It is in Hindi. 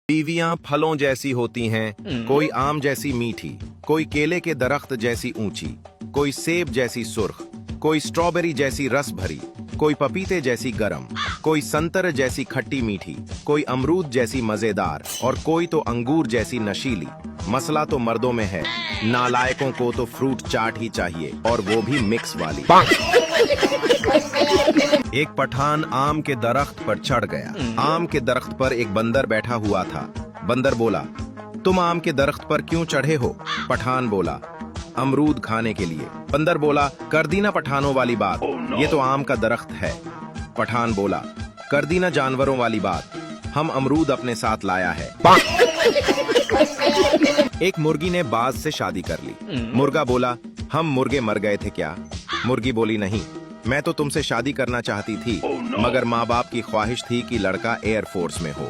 बीवियां फलों जैसी होती हैं, कोई आम जैसी मीठी, कोई केले के दरख्त जैसी ऊंची, कोई सेब जैसी सुर्ख, कोई स्ट्रॉबेरी जैसी रस भरी, कोई पपीते जैसी गरम, कोई संतर जैसी खट्टी मीठी, कोई अमरूद जैसी मजेदार और कोई तो अंगूर जैसी नशीली। मसला तो मर्दों में है, नालायकों को तो फ्रूट चाट ही चाहिए, और वो भी मिक्स वाली। एक पठान आम के दरख्त पर चढ़ गया। आम के दरख्त पर एक बंदर बैठा हुआ था। बंदर बोला, तुम आम के दरख्त पर क्यों चढ़े हो? पठान बोला, अमरूद खाने के लिए। बंदर बोला, कर दी ना पठानों वाली बात, ये तो आम का दरख्त है। पठान बोला, कर दी ना जानवरों वाली बात, हम अमरूद अपने साथ लाया है। एक मुर्गी ने बाज से शादी कर ली। मुर्गा बोला, हम मुर्गे मर गए थे क्या? मुर्गी बोली, नहीं, मैं तो तुमसे शादी करना चाहती थी, मगर माँ बाप की ख्वाहिश थी कि लड़का एयरफोर्स में हो।